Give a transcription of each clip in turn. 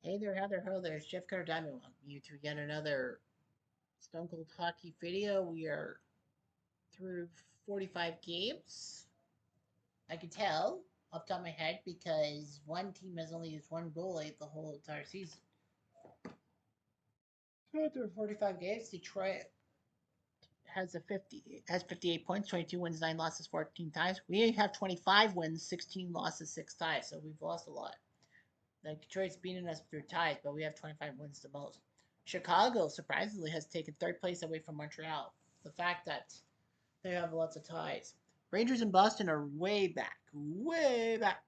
Hey there, Heather. Hello there. It's Jeff Carter Diamond. Welcome you to again another Stone Cold Hockey video. We are through 45 games. I can tell off the top of my head because one team has only used one goalie the whole entire season. Through 45 games, Detroit has 58 points, 22 wins, 9 losses, 14 ties. We have 25 wins, 16 losses, 6 ties. So we've lost a lot. Like Detroit's beating us through ties, but we have 25 wins the most. Chicago surprisingly has taken third place away from Montreal. The fact that they have lots of ties. Rangers and Boston are way back, way back.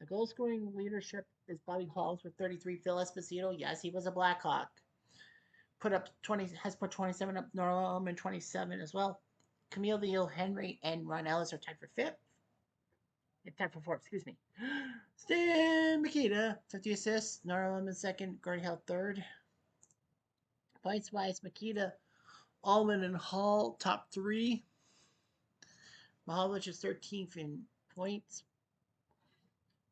The goal scoring leadership is Bobby Halls with 33. Phil Esposito, yes, he was a Blackhawk. Has put 27 up. Norman 27 as well. Camille Ville, Henry, and Ron Ellis are tied for fifth. Tied for fourth, excuse me. Stan Mikita, 50 assists. Norman second. Gordie Howe third. Points wise, Makita, Allman, and Hall top three. Mahovlich is 13th in points.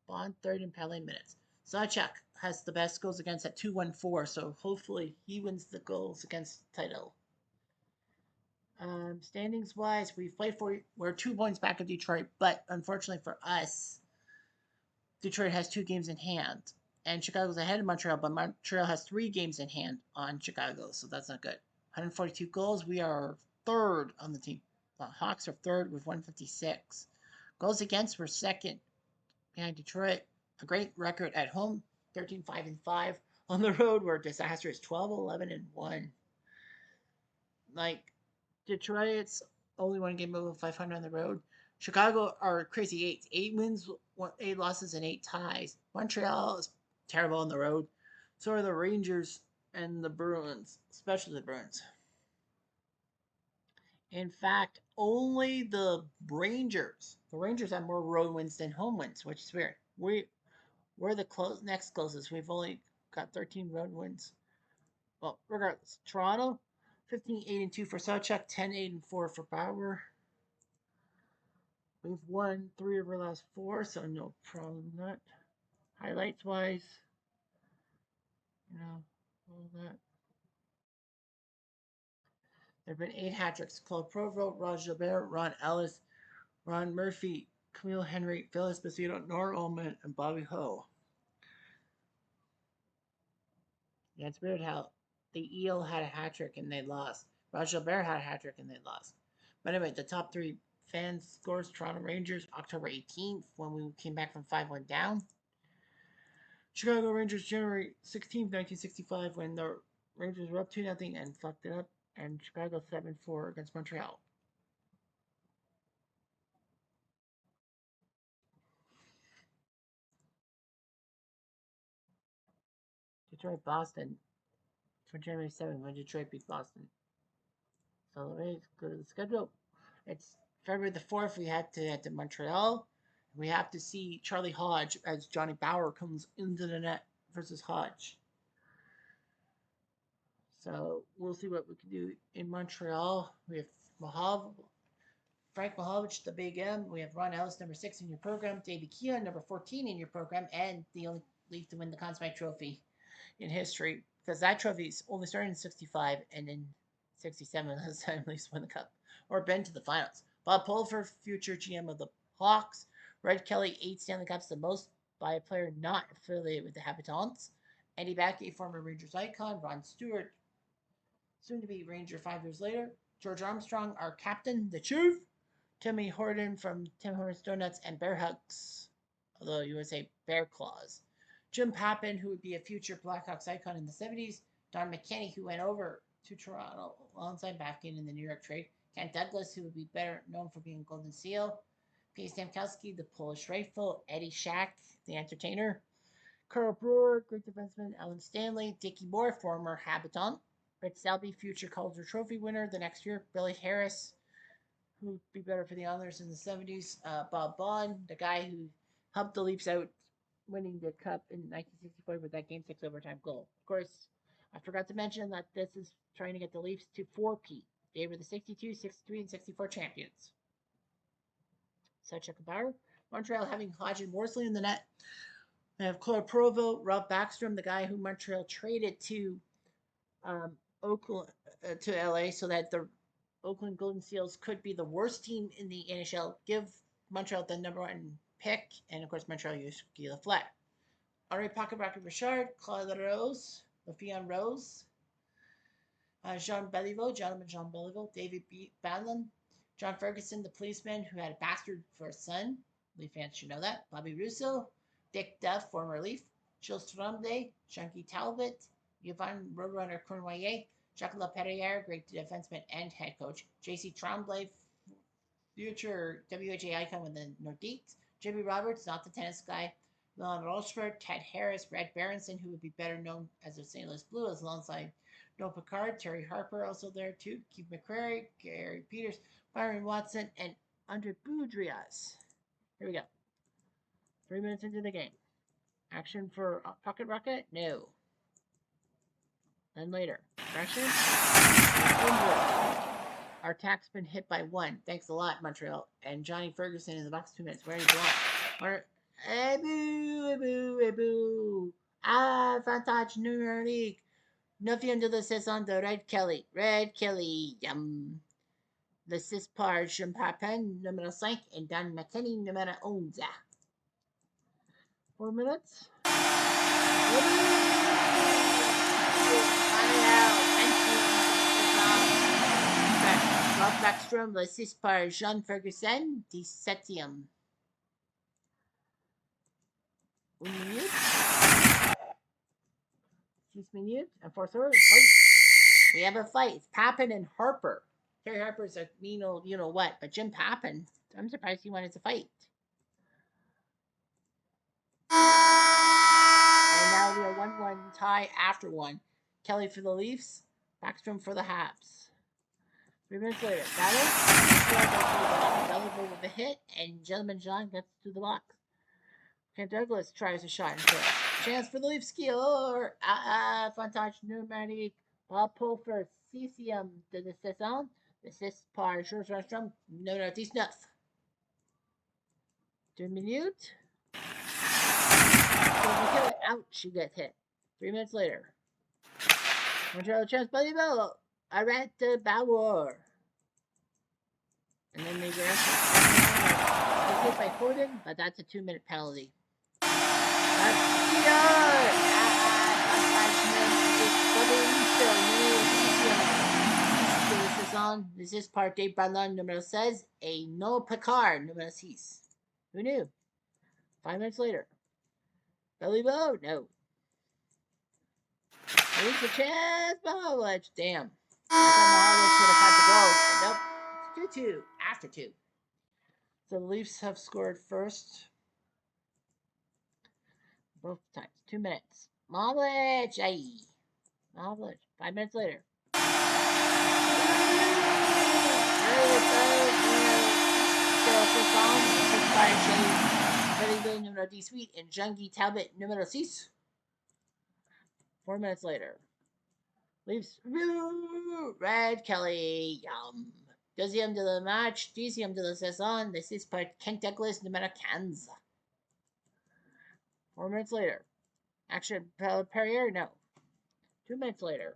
Bond third in penalty minutes. Zajac has the best goals against at 214, so hopefully he wins the goals against title. Standings wise, we're 2 points back of Detroit, but unfortunately for us, Detroit has 2 games in hand. And Chicago's ahead of Montreal, but Montreal has 3 games in hand on Chicago, so that's not good. 142 goals. We are third on the team. The Hawks are third with 156. Goals against, we're second behind Detroit. A great record at home, 13-5-5. On the road, we're disastrous, 12-11-1. Like, Detroit's only 1 game over 500 on the road. Chicago are crazy eights. 8 wins, 8 losses, and 8 ties. Montreal is terrible on the road. So are the Rangers and the Bruins, especially the Bruins. In fact, only the Rangers have more road wins than home wins, which is weird. We're the next closest. We've only got 13 road wins. Well, regardless, Toronto, 15-8-2 for Sawchuk, 10-8-4 for Bauer. We've won 3 of our last 4, so no problem with that. Highlights wise, all that. There have been 8 hat tricks. Claude Provo, Raj Gilbert, Ron Ellis, Ron Murphy, Camille Henry, Phil Esposito, Nora Ullman, and Bobby Ho. Yeah, it's weird how the Eel had a hat trick and they lost. Raj Gilbert had a hat trick and they lost. But anyway, the top 3 fan scores: Toronto Rangers, October 18th, when we came back from 5-1 down. Chicago Rangers, January 16th, 1965, when the Rangers were up 2-0 and fucked it up. And Chicago 7-4 against Montreal. Detroit, Boston for January 7th when Detroit beat Boston. So let me go to the schedule. It's February the 4th. We had to head to Montreal. We have to see Charlie Hodge as Johnny Bower comes into the net versus Hodge. So we'll see what we can do in Montreal. We have Frank Mahovich, the Big M. We have Ron Ellis, number 6 in your program. Davey Keon, number 14 in your program. And the only Leaf to win the Conn Smythe Trophy in history. Because that trophy's only started in 65 and in 67 last time Leafs won the Cup. Or been to the finals. Bob Pulford, future GM of the Hawks. Red Kelly, 8 Stanley Cups, the most by a player not affiliated with the Habitants. Andy Backey, former Rangers icon. Ron Stewart, soon to be Ranger 5 years later. George Armstrong, our captain, the Chief. Timmy Horton from Tim Hortons Donuts and Bear Hugs, although you would say Bear Claws. Jim Pappin, who would be a future Blackhawks icon in the 70s. Don McKenney, who went over to Toronto alongside Bafkin in the New York trade. Kent Douglas, who would be better known for being Golden Seal. P. Stamkowski, the Polish rifle. Eddie Shack, the entertainer. Carl Brewer, great defenseman. Alan Stanley. Dickie Moore, former Habitant. Rick Selby, future Calder Trophy winner the next year. Billy Harris, who'd be better for the Islanders in the 70s. Bob Bond, the guy who helped the Leafs out winning the Cup in 1964 with that Game 6 overtime goal. Of course, I forgot to mention that this is trying to get the Leafs to 4-peat. They were the 62, 63, and 64 champions. Such a Bauer. Montreal having Hodge and Worsley in the net. We have Claude Provo, Rob Backstrom, the guy who Montreal traded to Oakland to LA so that the Oakland Golden Seals could be the worst team in the NHL. Give Montreal the #1 pick, and of course Montreal used Guy Lafleur. Henri Pocket Rocket Richard, Claude Rose, Lefion Rose, Jean Beliveau, Gentleman Jean Beliveau, David Banlon, John Ferguson, the policeman who had a bastard for a son. Leaf fans should know that. Bobby Russo, Dick Duff, former Leaf, Gilles Tremblay, Chunky Talbot, Yvonne Roadrunner Cournoyer, Jacques Laperriere, great defenseman and head coach, J.C. Tremblay, future WHA icon with the Nordiques, Jimmy Roberts, not the tennis guy, Leon Rochefort, Ted Harris, Brad Berenson, who would be better known as the St. Louis Blues, alongside Noel Picard, Terry Harper also there too, Keith McCrary, Gary Peters, Byron Watson, and Andre Boudrias. Here we go. 3 minutes into the game. Action for Pocket Rocket? No. Then later. Action? Our attack's been hit by 1. Thanks a lot, Montreal. And Johnny Ferguson in the box 2 minutes. Where are you blocked? Ebou. Avantage numérique. 9e de la saison de Red Kelly. Red Kelly, yum. Le 6 par Jim Papin, numéro 5, et Dan McKinney, numéro 11. 4 minutes. Rob Backstrom, le 6 par Jean Ferguson, 17e. 1 minute. 6 minutes. And 4 thirds. Fight. We have a fight. It's Papin and Harper. Terry Harper's a mean old you know what, but Jim Papin, I'm surprised he wanted to fight. And now we are 1-1 tie after 1. Kelly for the Leafs, Backstrom for the Habs. 3 minutes later, Ballard with a hit, and Gentleman John gets to the box. Kent Douglas tries a shot and fails. Chance for the Leafs score. Avantage numérique. Bob Pulford, 6e de la saison. Le 6 par Georges Armstrong, numéro 19. 2 minutes. Ouch, she gets hit. 3 minutes later. Montreal chance by Bell. Arrête Bauer. And then they get hit by Gordon, but that's a 2-minute penalty. This is part de Ballon numéro 16 et no Picard numéro 6. Who knew? 5 minutes later. Billy Bow? No. There's a chance. Bowledge. Damn. I thought Mahalik should have had the goal. Nope. It's 2-2 after 2. So the Leafs have scored first. Both times. 2 minutes. Mahalik. Aye. Mahalik. 5 minutes later. Numero 18 and Jungie Talbot numero 6. 4 minutes later. Leafs. Red Kelly. Yum. 2e de la match. 10e de la saison. This is par Kent Douglas numero 15. 4 minutes later. Action Perrier? No. 2 minutes later.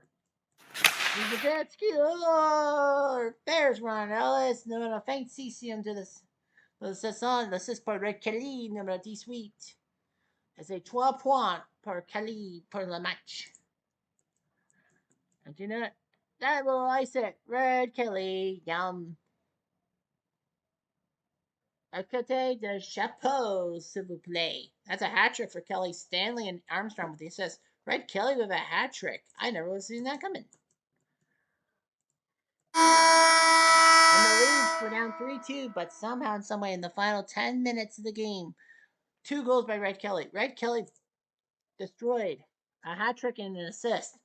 Bears run Ellis, numéro 26e de la saison. Le 6 par Red Kelly, numéro 18. C'est 3 points par Kelly pour le match. And you know that will ice it. Red Kelly, yum. À côté de chapeau, s'il vous plaît. That's a hat trick for Kelly. Stanley and Armstrong with the assist. Red Kelly with a hat trick. I never would have seen that coming. And the Leafs were down 3-2, but somehow, in some way, in the final 10 minutes of the game, 2 goals by Red Kelly. Red Kelly destroyed a hat trick and an assist.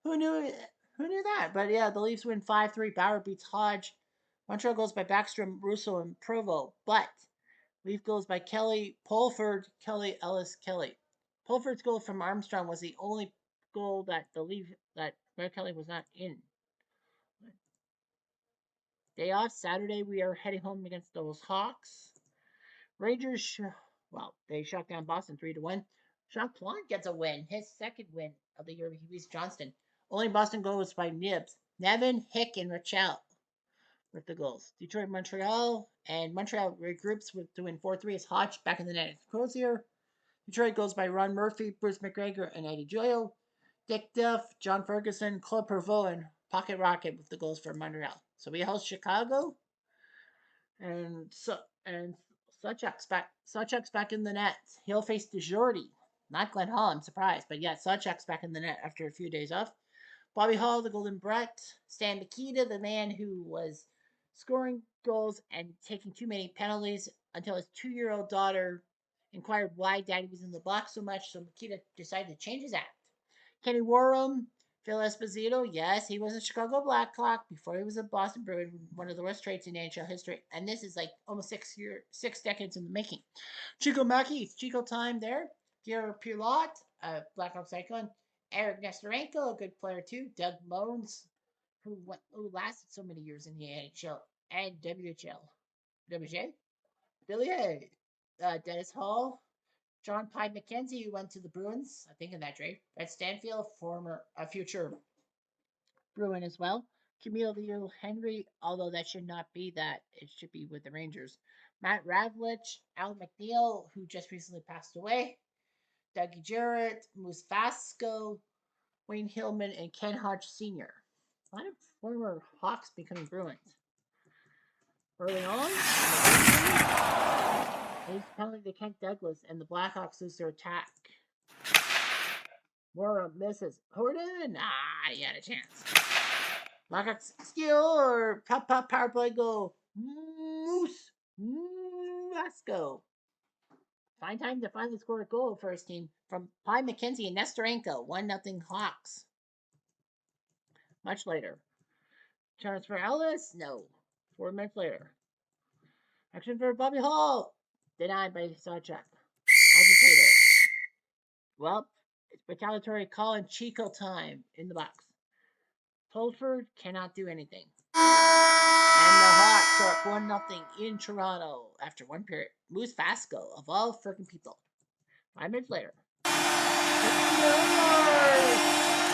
Who knew that? But yeah, the Leafs win 5-3. Bauer beats Hodge. Montreal goes by Backstrom, Russo, and Provo. But Leaf goes by Kelly, Pulford, Kelly, Ellis, Kelly. Pulford's goal from Armstrong was the only goal that Red Kelly was not in. Day off Saturday. We are heading home against those Hawks. Rangers, they shut down Boston 3-1. Jacques Plante gets a win, his second win of the year. He beats Johnston. Only Boston goes by Nibs. Nevin, Hick, and Rachel with the goals. Detroit, Montreal, and Montreal regroups with doing 4-3 as Hodge back in the net. Crozier. Detroit goes by Ron Murphy, Bruce McGregor, and Eddie Joyal. Dick Duff, John Ferguson, Claude Pervot, and Pocket Rocket with the goals for Montreal. So we host Chicago, and Suchek's back in the net. He'll face DeJordy, not Glenn Hall. I'm surprised, but yeah, Suchek's back in the net after a few days off. Bobby Hall, the Golden Brett. Stan Mikita, the man who was scoring goals and taking too many penalties until his 2-year-old daughter inquired why Daddy was in the box so much. So Mikita decided to change his act. Kenny Warham, Phil Esposito, yes, he was a Chicago Blackhawk before he was a Boston Bruin, one of the worst trades in NHL history. And this is like almost 6 decades in the making. Chico Mackey, it's Chico time there. Pierre Pilote, Blackhawks icon. Eric Nestorenko, a good player too. Doug Moens, who lasted so many years in the NHL and WHL. WJ? Billy A. Dennis Hall, John Pye McKenzie, who went to the Bruins, I think in that trade. Red Stanfield, future Bruin as well. Camille Henry, although that should not be that. It should be with the Rangers. Matt Ravlich, Al McNeil, who just recently passed away. Dougie Jarrett, Moose Vasco, Wayne Hillman, and Ken Hodge Sr. A lot of former Hawks becoming Bruins. Early on, he's penalty to Kent Douglas, and the Blackhawks lose their attack. Mora misses. Horton, he had a chance. Blackhawks steal or power play goal. Moose Vasco. Fine time to finally score a goal for his team from Pye McKenzie and Nestorenko. 1-0 Hawks. Much later. Chance for Ellis? No. 4 minutes later. Action for Bobby Hall. Denied by Suchek. Agitator. Well, it's retaliatory call and Chico time in the box. Tolford cannot do anything. And the Hawks are up 1-0 in Toronto after one period. Moose Vasco, of all freaking people. 5 minutes later.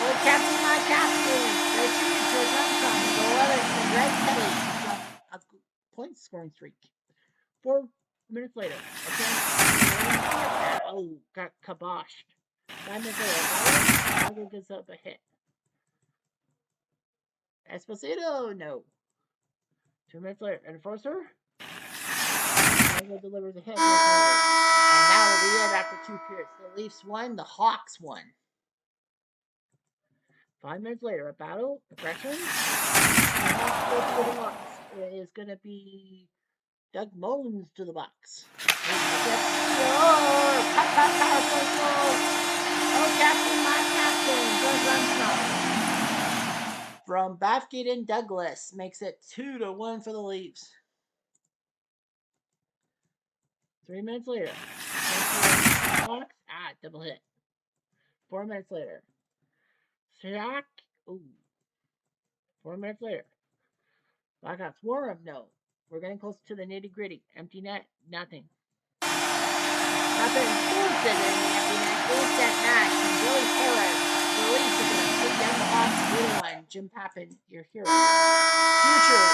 Oh, Captain, my Captain. Retreat to Johnson. The 11th and Red Kelly. A point scoring streak. 4 minutes later. Oh, got kaboshed. 5 minutes later. Chicago gives up a hit. Esposito, no. 2 minutes later, Enforcer. Chicago delivers a hit. And now we end after 2 periods. The Leafs won, the Hawks won. 5 minutes later, a battle, aggression. It is going to be Doug Mullins to the box. Oh, Captain, my Captain. From Bathgate and Douglas makes it 2-1 for the Leafs. 3 minutes later. Hawks, double hit. 4 minutes later. Shack, 4 minutes later. Blackhawks, Warham, no. We're getting close to the nitty gritty. Empty net, nothing. Nothing forced it in the empty net. Goes that match from Billy Harris. The Leafs are going to take down the Hawks 3-1. Jim Pappen, your hero. Future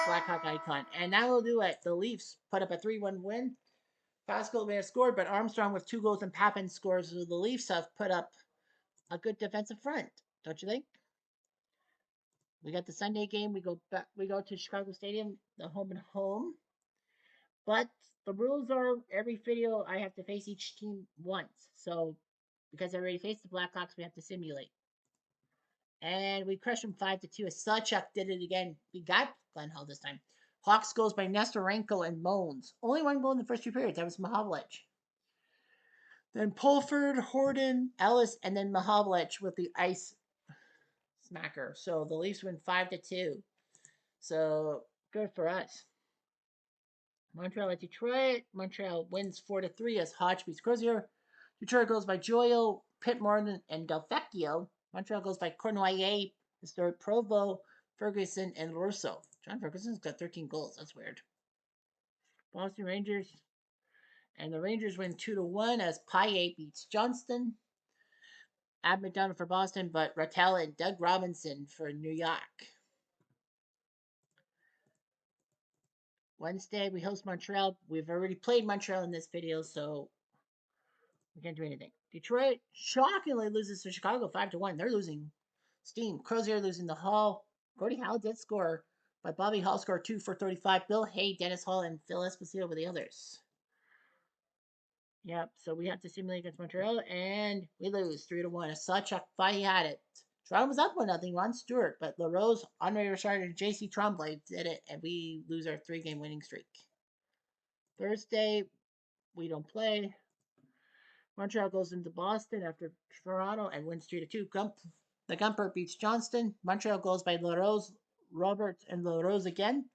Blackhawk icon. And that will do it. The Leafs put up a 3-1 win. Pascal may have scored, but Armstrong with 2 goals and Pappen scores. So the Leafs have put up a good defensive front, don't you think? We got the Sunday game. We go to Chicago Stadium, the home and home. But the rules are every video I have to face each team once. So because I already faced the Blackhawks, we have to simulate. And we crushed them 5-2. Suchek did it again. We got Glenn Hall this time. Hawks goes by Nestorenko and Moens. Only 1 goal in the first 2 periods. That was Mahavlich. Then Pulford, Horton, Ellis, and then Mahavlich with the ice smacker. So the Leafs win 5-2. So good for us. Montreal at Detroit. Montreal wins 4-3 as Hodge beats Crozier. Detroit goes by Joyal, Pitt Martin, and Delvecchio. Montreal goes by Cournoyer, Historic Provo, Ferguson, and Russo. John Ferguson's got 13 goals. That's weird. Boston Rangers And the Rangers win 2-1 as Paille beats Johnston. Ab McDonald for Boston, but Rattel and Doug Robinson for New York. Wednesday, we host Montreal. We've already played Montreal in this video, so we can't do anything. Detroit shockingly loses to Chicago 5-1. They're losing steam. Crozier losing the Hall. Gordie Howe did score, but Bobby Hall scored 2 for 35. Bill Hay, Dennis Hall, and Phil Esposito were the others. Yep, so we have to simulate against Montreal, and we lose 3-1. A saw Chuck Fahey had it. Toronto was up 1-0. Ron Stewart, but LaRose, Andre Richard, and J.C. Tremblay did it, and we lose our 3-game winning streak. Thursday, we don't play. Montreal goes into Boston after Toronto and wins 3-2. The Gumper beats Johnston. Montreal goes by LaRose, Roberts, and LaRose again.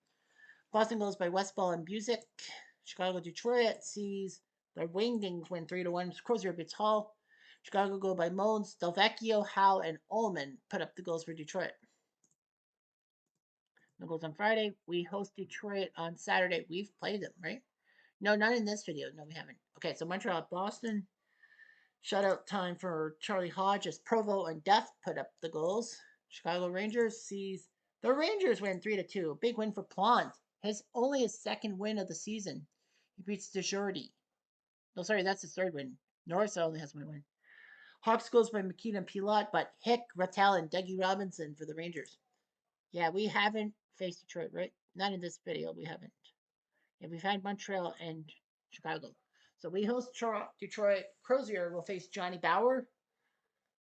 Boston goes by Westball and Busick. Chicago, Detroit sees the Wingdings win 3-1. Crozier beats Hall. Chicago go by Moans, Delvecchio, Howe, and Ullman put up the goals for Detroit. No goals on Friday. We host Detroit on Saturday. We've played them, right? No, not in this video. No, we haven't. Okay, so Montreal at Boston. Shutout time for Charlie Hodge as Provo and Duff put up the goals. Chicago Rangers sees the Rangers win 3-2. A big win for Plant. Only his second win of the season. He beats DeJordy. No, sorry, that's his third win. Norris only has one win. Hawks goes by McKean and Pilat, but Hick, Rattel, and Dougie Robinson for the Rangers. Yeah, we haven't faced Detroit, right? Not in this video, we haven't. Yeah, we've had Montreal and Chicago. So we host Detroit. Crozier will face Johnny Bauer.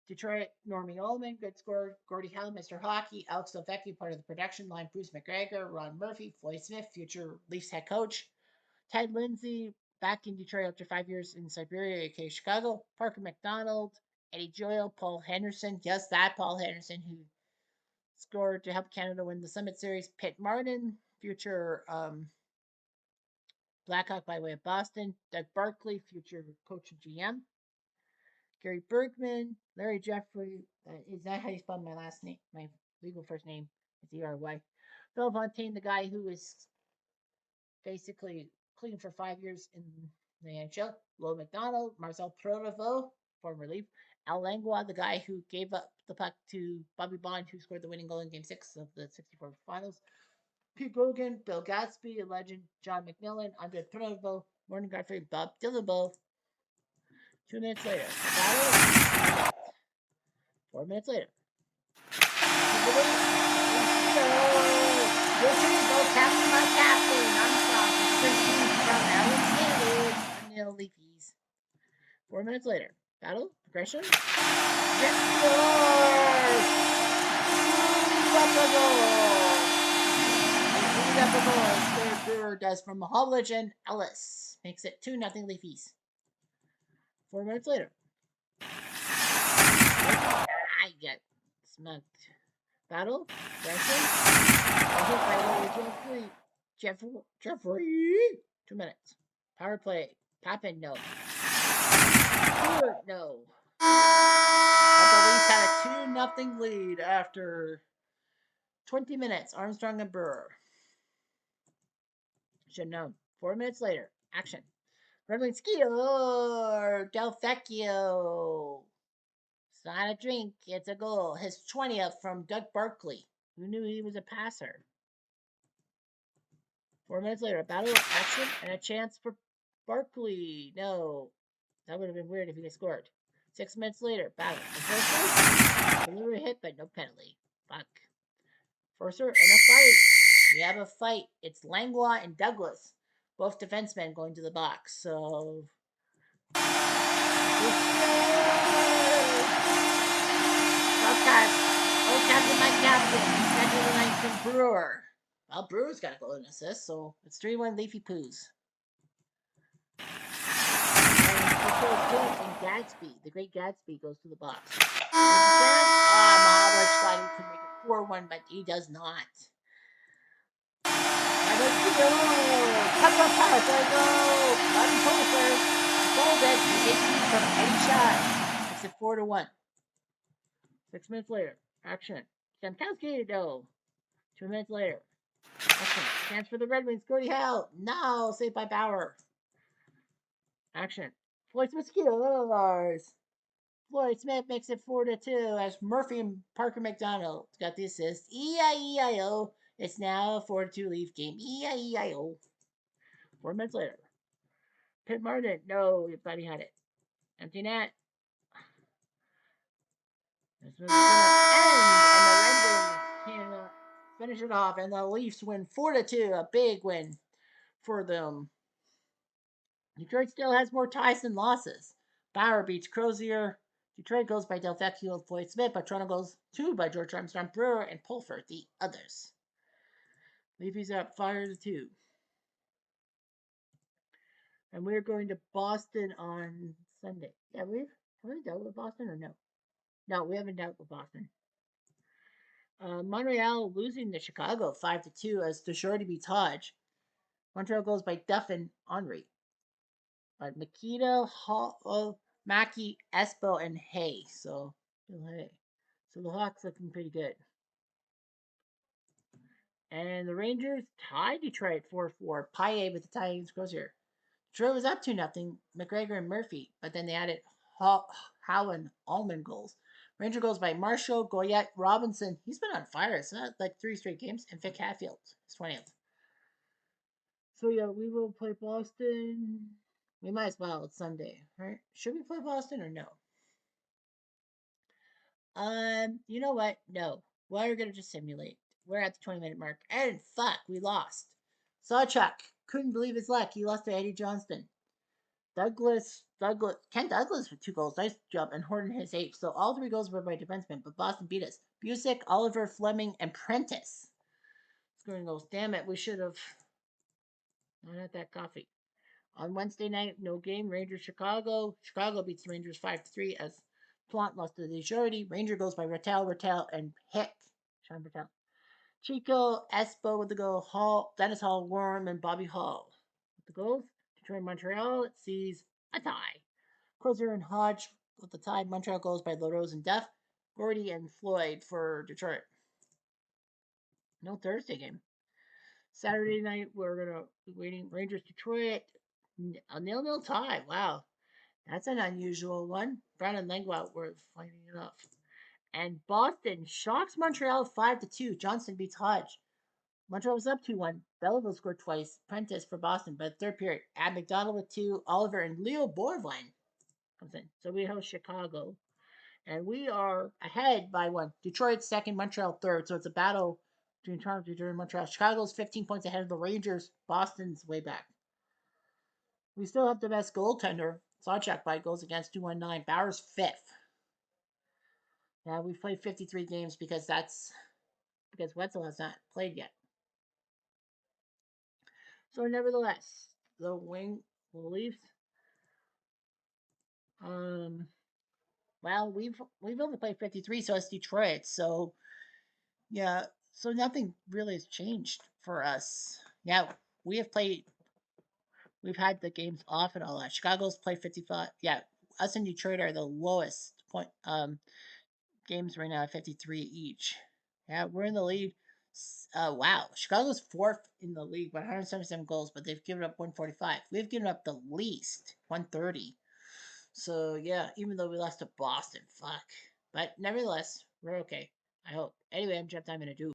Detroit, Normie Ullman, good scorer. Gordie Howe, Mr. Hockey. Alex Delvecchio, part of the production line. Bruce McGregor, Ron Murphy, Floyd Smith, future Leafs head coach. Ted Lindsay, back in Detroit after 5 years in Siberia, aka Chicago. Parker McDonald, Eddie Joyal, Paul Henderson. Yes, that Paul Henderson who scored to help Canada win the Summit Series. Pitt Martin, future Blackhawk by way of Boston. Doug Barkley, future coach and GM. Gary Bergman, Larry Jeffrey. Is that how you spell my last name? My legal first name is E-R-Y. Phil Fontaine, the guy who was basically clean for 5 years in the NHL. Lowe McDonald, Marcel Pronovo, former Leaf. Al Langlois, the guy who gave up the puck to Bobby Bond, who scored the winning goal in Game 6 of the 64 finals. Pete Brogan, Bill Gadsby, a legend, John McMillan, Andre Pronovo, Morgan Godfrey, Bob Dillenbow. 2 minutes later. 4 minutes later. Captain, my captain. I'm from Allen Standard. 1-0 Leafs. 4 minutes later. Battle, progression. Yes, up a goal. Third Brewer does from Mahovlich and Ellis. Makes it 2-0 Leafs. 4 minutes later. I get smoked. Battle, pressure. Jeffrey. 2 minutes. Power play. Papin, no. Stewart, no. But the Leafs had a 2-0 lead after 20 minutes. Armstrong and Brewer. Should know. 4 minutes later. Action. Red Skier. Delvecchio. It's not a drink. It's a goal. His 20th from Doug Barkley. Who knew he was a passer? 4 minutes later. A battle of action and a chance for Barkley. No. That would have been weird if he had scored. 6 minutes later. Battle. Delivery hit, but no penalty. Fuck. Forcer and a fight. We have a fight. It's Langlois and Douglas, both defensemen going to the box. So. Oh, Captain, my captain. Second the night from Brewer. Well, Brewer's got a goal and assist, so it's 3-1 Leafy Poos. And Gadsby, the great Gadsby, goes to the box. Mahovlich thought he could make it 4-1, but he does not. Power play goal! Button Pulser. Hold it. He from any shot. Makes it 4-1. 6 minutes later. Action. Stamkowski, no. 2 minutes later. Action. Chance for the Red Wings. Gordie Howe. No. Saved by Bauer. Action. Floyd Mosquitoes. Floyd Smith makes it 4-2 as Murphy and Parker McDonald got the assist. E-I-E-I-O. It's now a 4-2 Leaf game. E-I-E-I-O. 4 minutes later. Pitt Martin. No, you thought he had it. Empty net. This was gonna end, and the Red Wings can finish it off, and the Leafs win 4-2. A big win for them. Detroit still has more ties than losses. Bauer beats Crozier. Detroit goes by Delvecchio and Floyd Smith, but Toronto goes 2 by George Armstrong, Brewer, and Pulford, the others. Leafs are up 5-2. And we're going to Boston on Sunday. Yeah, have we dealt with Boston or no? No, we haven't dealt with Boston. Montreal losing to Chicago 5-2 as Deschordy beats Hodge. Montreal goes by Duff and Henry. But Makita, Mackey, Espo, and Hay. So, Hey. So the Hawks looking pretty good. And the Rangers tied Detroit 4-4. Paille with the tie against Crozier. Detroit was up 2-0. McGregor and Murphy, but then they added Howe and Allman goals. Ranger goes by Marshall, Goyette, Robinson. He's been on fire. It's not like 3 straight games. And Vic Hatfield, his 20th. So yeah, we will play Boston. We might as well. It's Sunday, right? Should we play Boston or no? You know what? No. We're gonna just simulate. We're at the 20-minute mark. And fuck, we lost. Sawchuck couldn't believe his luck. He lost to Eddie Johnston. Ken Douglas with 2 goals. Nice job. And Horton his 8. So all 3 goals were by defensemen, but Boston beat us. Busick, Oliver, Fleming, and Prentice. Scoring goals. Damn it, we should have not had that coffee. On Wednesday night, no game. Rangers Chicago. Chicago beats the Rangers 5-3 as Plant lost to the Jordy. Ranger goes by Rattel, and Hick. Sean Rattel. Chico, Espo with the goal. Hall, Dennis Hall, Worm, and Bobby Hall with the goals. Detroit Montreal, it sees a tie. Crozier and Hodge with the tie. Montreal goes by LaRose and Duff. Gordy and Floyd for Detroit. No Thursday game. Saturday night, we're going to be waiting. Rangers Detroit, a 0-0 tie. Wow. That's an unusual one. Brown and Langlois were fighting it off. And Boston shocks Montreal 5-2. Johnson beats Hodge. Montreal was up 2-1. Belleville scored twice. Prentice for Boston, but third period. Add McDonald with 2. Oliver and Leo Borvine comes in. So we host Chicago. And we are ahead by 1. Detroit second, Montreal third. So it's a battle between Toronto, Detroit, and Montreal. Chicago's 15 points ahead of the Rangers. Boston's way back. We still have the best goaltender. Sawchuk by goals against 219. Bauer's 5th. Now we've played 53 games because Wetzel has not played yet. So nevertheless, the Leafs. Well, we've only played 53, so it's Detroit. So yeah, so nothing really has changed for us. Yeah, we have played. We've had the games off and all that. Chicago's played 55. Yeah, us and Detroit are the lowest point games right now at 53 each. Yeah, we're in the lead. Wow, Chicago's 4th in the league, 177 goals, but they've given up 145. We've given up the least, 130. So yeah, even though we lost to Boston, fuck. But nevertheless, we're okay. I hope. Anyway, I'm Jeff Diamond.